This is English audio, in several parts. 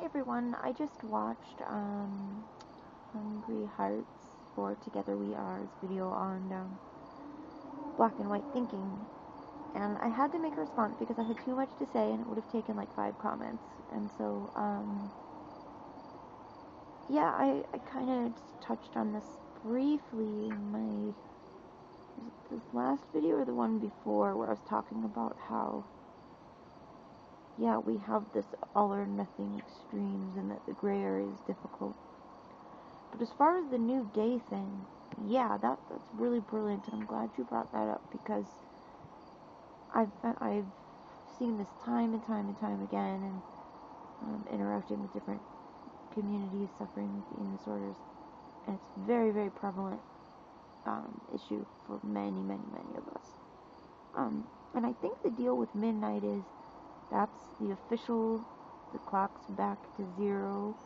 everyone, I just watched Hungry Hearts for Together We Are's video on black and white thinking, and I had to make a response because I had too much to say and it would have taken like 5 comments, and so yeah, I kind of touched on this briefly in my, was it this last video or the one before, where I was talking about how, yeah, we have this all or nothing extremes and that the gray area is difficult. But as far as the new day thing, yeah, that's really brilliant, and I'm glad you brought that up, because I've seen this time and time and time again, and interacting with different communities suffering with eating disorders, and it's a very, very prevalent issue for many, many, many of us. And I think the deal with midnight is that's the official, the clock's back to 0,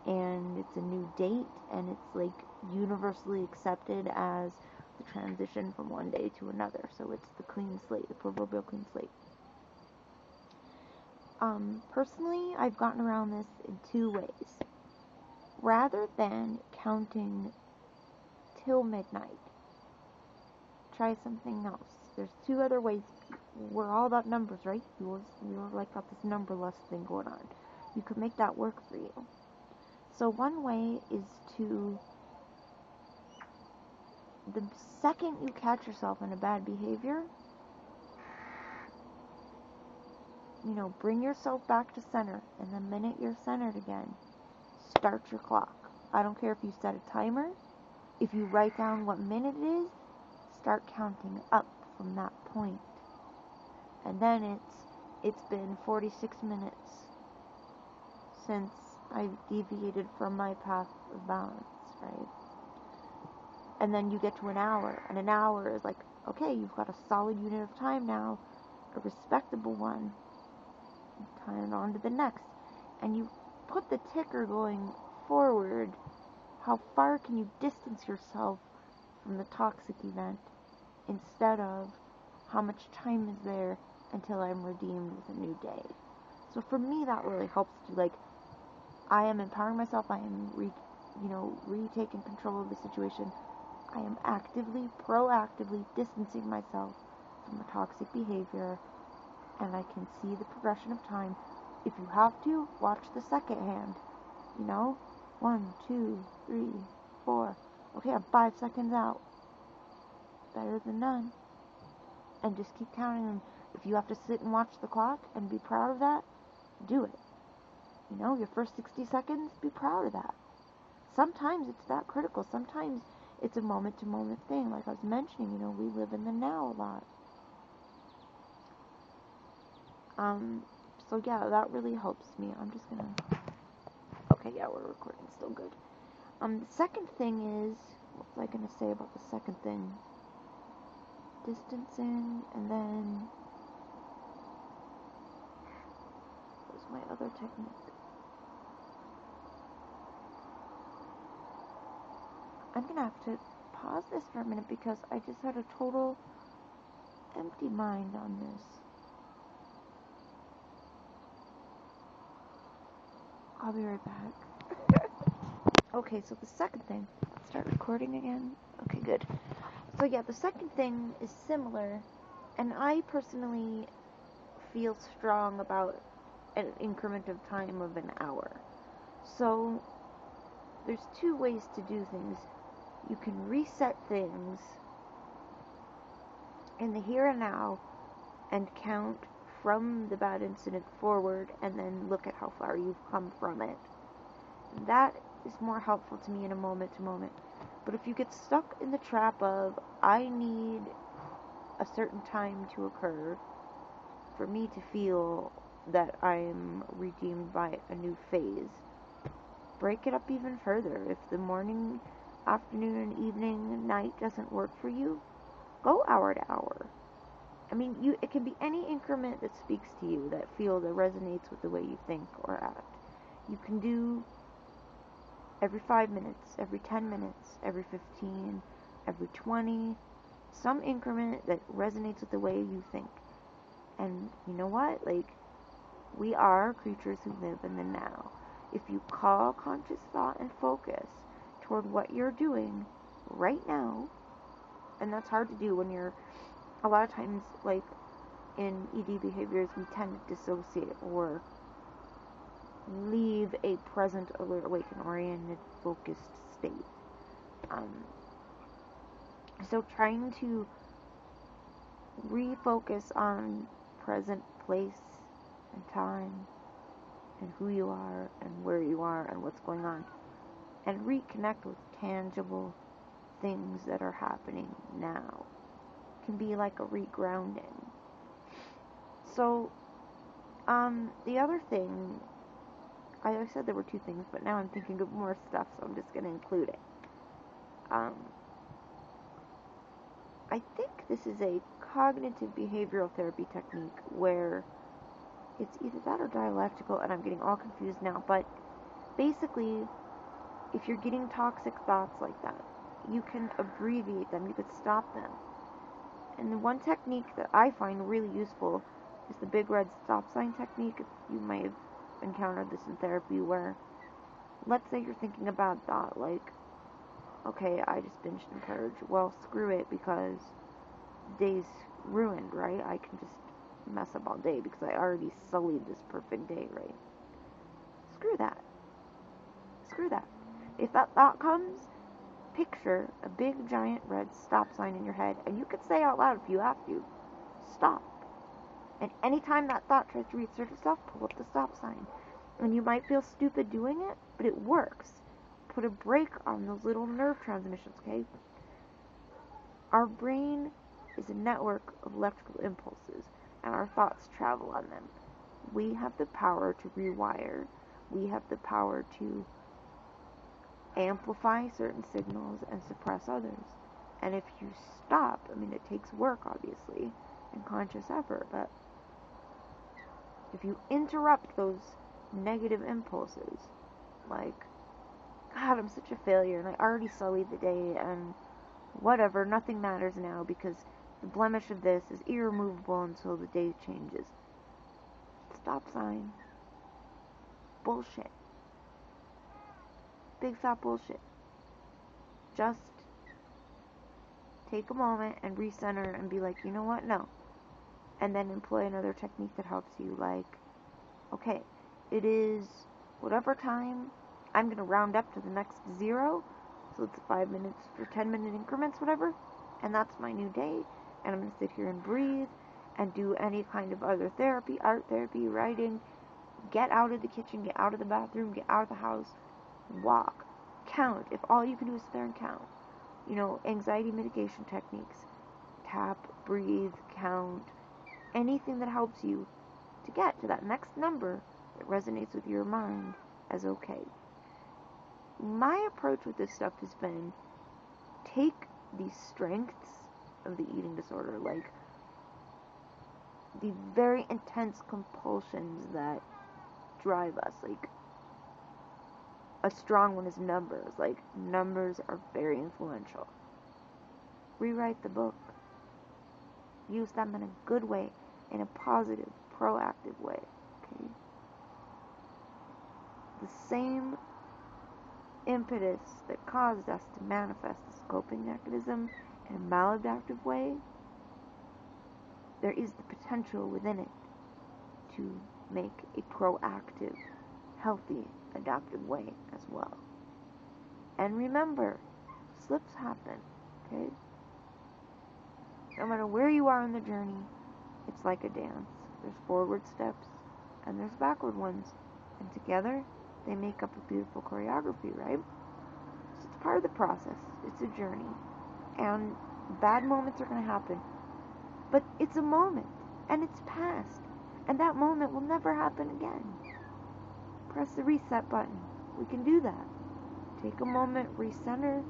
and it's a new date, and it's like universally accepted as the transition from one day to another. So it's the clean slate, the proverbial clean slate. Personally, I've gotten around this in 2 ways. Rather than counting till midnight, try something else. There's 2 other ways. We're all about numbers, right? You're like got this numberless thing going on. You could make that work for you. So one way is to, the second you catch yourself in a bad behavior, bring yourself back to center, and the minute you're centered again, start your clock. I don't care if you set a timer. If you write down what minute it is, start counting up from that point. And then it's been 46 minutes since I've deviated from my path of balance, right? And then you get to an hour, and an hour is like, okay, you've got a solid unit of time now, a respectable one. Time it on to the next. And you put the ticker going forward. How far can you distance yourself from the toxic event, instead of how much time is there until I'm redeemed with a new day. So for me, that really helps to, like, I am empowering myself, I am retaking control of the situation. I am actively, proactively distancing myself from the toxic behavior, and I can see the progression of time. If you have to, watch the second hand. 1, 2, 3, 4. Okay, I'm 5 seconds out. Better than none. And just keep counting them. If you have to sit and watch the clock and be proud of that, do it. Your first 60 seconds, be proud of that. Sometimes it's that critical. Sometimes it's a moment-to-moment thing. Like I was mentioning, we live in the now a lot. So yeah, that really helps me. I'm just gonna... Okay, yeah, we're recording. Still good. The second thing is... What was I gonna say about the second thing? Distancing, and then... What was my other technique? I'm gonna have to pause this for a minute because I just had a total empty mind on this. I'll be right back. Okay, so the second thing, start recording again. Okay, good. So yeah, the second thing is similar, and I personally feel strong about an increment of time of an hour. So there's 2 ways to do things. You can reset things in the here and now and count from the bad incident forward, and then look at how far you've come from it. That is more helpful to me in a moment to moment. But if you get stuck in the trap of, I need a certain time to occur for me to feel that I'm redeemed by a new phase, break it up even further. If the morning, afternoon, evening, night doesn't work for you, go hour to hour. I mean, it can be any increment that speaks to you, that resonates with the way you think or act. You can do every 5 minutes, every 10 minutes, every 15, every 20, some increment that resonates with the way you think. And you know what? Like, we are creatures who live in the now. if you call conscious thought and focus toward what you're doing right now, and that's hard to do when you're, a lot of times, like in ED behaviors, we tend to dissociate or leave a present, alert, awakened, oriented, focused state. So trying to refocus on present place and time and who you are and where you are and what's going on, and reconnect with tangible things that are happening now can be like a regrounding. So, the other thing, I said there were two things, but now I'm thinking of more stuff, so I'm just going to include it. I think this is a cognitive behavioral therapy technique where it's either that or dialectical, and I'm getting all confused now, but basically, if you're getting toxic thoughts like that, you can abbreviate them, you could stop them. And the one technique that I find really useful is the big red stop sign technique. You might have encountered this in therapy, where, let's say you're thinking a bad thought, like, okay, I just binged and purged. Well, screw it, because the day's ruined, right? I can just mess up all day because I already sullied this perfect day, right? Screw that. Screw that. If that thought comes, picture a big giant red stop sign in your head, and you could say out loud if you have to, stop. And anytime that thought tries to reassert itself, pull up the stop sign. And you might feel stupid doing it, but it works. Put a brake on those little nerve transmissions, okay? Our brain is a network of electrical impulses, and our thoughts travel on them. We have the power to rewire. We have the power to amplify certain signals and suppress others. And if you stop, I mean, it takes work, obviously, and conscious effort, but if you interrupt those negative impulses, like, God, I'm such a failure, and I already sullied the day, and whatever, nothing matters now, because the blemish of this is irremovable until the day changes. Stop sign. Bullshit. Big fat bullshit. Just take a moment and recenter and be like, you know what? No. And then employ another technique that helps you, like, okay, it is whatever time, I'm going to round up to the next zero, so it's 5 minutes or 10 minute increments, whatever, and that's my new day, and I'm going to sit here and breathe and do any kind of other therapy, art therapy, writing, get out of the kitchen, get out of the bathroom, get out of the house, walk, count, if all you can do is sit there and count, you know, anxiety mitigation techniques, tap, breathe, count, anything that helps you to get to that next number that resonates with your mind as okay. My approach with this stuff has been, take these strengths of the eating disorder, like the very intense compulsions that drive us, like a strong one is numbers, like numbers are very influential. Rewrite the book. Use them in a good way, in a positive, proactive way, okay? The same impetus that caused us to manifest this coping mechanism in a maladaptive way, there is the potential within it to make a proactive, healthy, adaptive way as well. And remember, slips happen, okay? No matter where you are in the journey, it's like a dance. There's forward steps and there's backward ones, and together they make up a beautiful choreography, right? So it's part of the process. It's a journey, and bad moments are going to happen, but it's a moment, and it's past, and that moment will never happen again. Press the reset button. We can do that. Take a moment, recenter,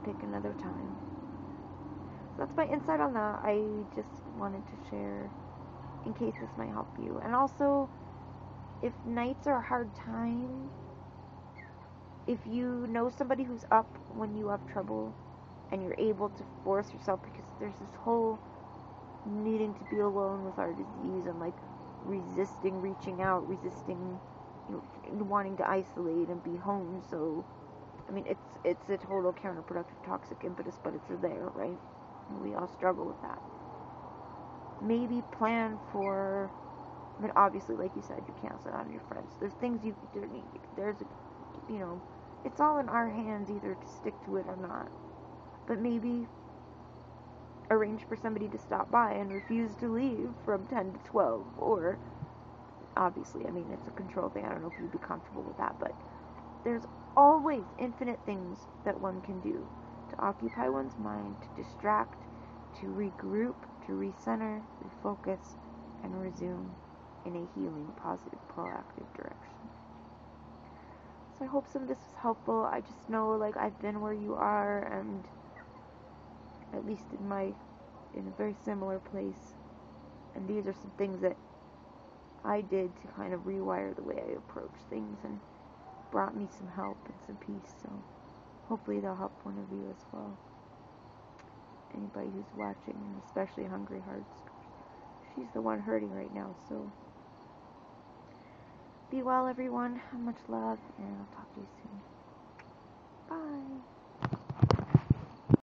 pick another time. So that's my insight on that. I just wanted to share in case this might help you. And also, if nights are a hard time, if you know somebody who's up when you have trouble and you're able to force yourself, because there's this whole needing to be alone with our disease and like resisting reaching out, resisting wanting to isolate and be home. So, I mean, it's a total counterproductive toxic impetus, but it's there, right? And we all struggle with that. Maybe plan for, I mean, obviously, like you said, you can't sit on your friends. There's things it's all in our hands either to stick to it or not. But maybe arrange for somebody to stop by and refuse to leave from 10 to 12. Or, obviously, I mean, it's a control thing. I don't know if you'd be comfortable with that. But there's always infinite things that one can do to occupy one's mind, to distract, to regroup, to recenter, refocus, and resume in a healing, positive, proactive direction. So I hope some of this was helpful. I just know, like, I've been where you are, and at least in a very similar place. And these are some things that I did to kind of rewire the way I approach things, and brought me some help and some peace. So hopefully they'll help one of you as well. Anybody who's watching, and especially Hungry Hearts. She's the one hurting right now, so be well, everyone. Much love, and I'll talk to you soon. Bye.